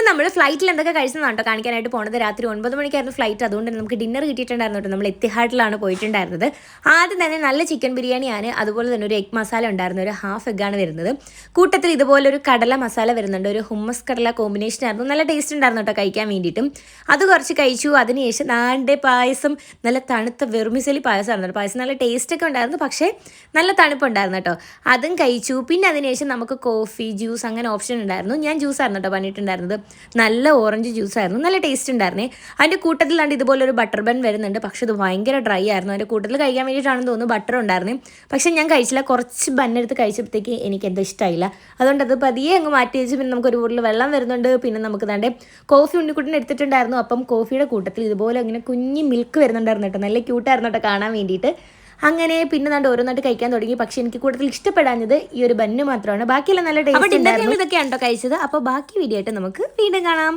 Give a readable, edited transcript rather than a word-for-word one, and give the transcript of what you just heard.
നമ്മൾ ഫ്ലൈറ്റിൽ എന്തൊക്കെ കഴിച്ചതാണോ കാണിക്കാനായിട്ട് പോണത്. രാത്രി 9 മണിക്കായിരുന്നു ഫ്ലൈറ്റ്. അതുകൊണ്ട് തന്നെ നമുക്ക് ഡിന്നർ കിട്ടിയിട്ടുണ്ടായിരുന്നു കേട്ടോ. നമ്മൾ എത്തിഹാഡിലാണ് പോയിട്ടുണ്ടായിരുന്നത്. ആദ്യം തന്നെ നല്ല ചിക്കൻ ബിരിയാണിയാണ്. അതുപോലെ തന്നെ ഒരു എഗ് മസാല ഉണ്ടായിരുന്നു. ഒരു ഹാഫ് എഗ്ഗാണ് വരുന്നത്. കൂട്ടത്തിൽ ഇതുപോലൊരു കടല മസാല വരുന്നുണ്ട്. ഒരു ഹുമ്മസ് കടല കോമ്പിനേഷൻ ആയിരുന്നു. നല്ല ടേസ്റ്റ് ഉണ്ടായിരുന്നു കേട്ടോ കഴിക്കാൻ വേണ്ടിയിട്ടും. അത് കുറച്ച് കഴിച്ചു. അതിനുശേഷം നാടിൻ്റെ പായസം, നല്ല തണുത്ത വെർമിസലി പായസമായിരുന്നു. പായസം നല്ല ടേസ്റ്റൊക്കെ ഉണ്ടായിരുന്നു, പക്ഷേ നല്ല തണുപ്പുണ്ടായിരുന്നു കേട്ടോ. അതും കഴിച്ചു. പിന്നെ അതിനുശേഷം നമുക്ക് കോഫി, ജ്യൂസ് അങ്ങനെ ഓപ്ഷൻ ഉണ്ടായിരുന്നു. ഞാൻ ജ്യൂസായിരുന്നു കേട്ടോ പറഞ്ഞിട്ടുണ്ടായിരുന്നത്. നല്ല ഓറഞ്ച് ജ്യൂസായിരുന്നു. നല്ല ടേസ്റ്റ് ഉണ്ടായിരുന്നേ. അതിൻ്റെ കൂട്ടത്തിലാണ്ട് ഇതുപോലൊരു ബട്ടർ ബൺ വരുന്നുണ്ട്. പക്ഷെ ഇത് ഭയങ്കര ഡ്രൈ ആയിരുന്നു. അതിൻ്റെ കൂട്ടത്തിൽ കഴിക്കാൻ വേണ്ടിയിട്ടാണെന്ന് തോന്നുന്നു ബട്ടർ ഉണ്ടായിരുന്നു. പക്ഷേ ഞാൻ കഴിച്ചില്ല. കുറച്ച് ബണ്ണെടുത്ത് കഴിച്ചപ്പോഴത്തേക്ക് എനിക്ക് എന്തോ ഇഷ്ടമായില്ല. അതുകൊണ്ട് അത് പതിയെ അങ്ങ് മാറ്റി വെച്ച് പിന്നെ നമുക്ക് ഒരു കൂടുതൽ വെള്ളം വരുന്നുണ്ട്. പിന്നെ നമുക്ക് ദാണ്ടെ കോഫി ഉണ്ണിക്കുട്ടൻ എടുത്തിട്ടുണ്ടായിരുന്നു. അപ്പം കോഫിയുടെ കൂട്ടത്തിൽ ഇതുപോലെ ഇങ്ങനെ കുഞ്ഞ് മിൽക്ക് വരുന്നുണ്ടായിരുന്നു കേട്ടോ. നല്ല ക്യൂട്ടായിരുന്നു കേട്ടോ കാണാൻ വേണ്ടിയിട്ട്. അങ്ങനെ പിന്നെ ദാണ്ട് ഓരോന്നായിട്ട് കഴിക്കാൻ തുടങ്ങി. പക്ഷെ എനിക്ക് കൂടുതൽ ഇഷ്ടപ്പെടാഞ്ഞത് ഈ ഒരു ബന്ന് മാത്രമാണ്. ബാക്കിയെല്ലാം നല്ല ടേസ്റ്റ് ഉണ്ടായിരുന്നു. ഇതൊക്കെയാണ് കേട്ടോ കഴിച്ചത്. അപ്പോൾ ബാക്കി വീഡിയോ ആയിട്ട് നമുക്ക് വീണ്ടും കാണാം.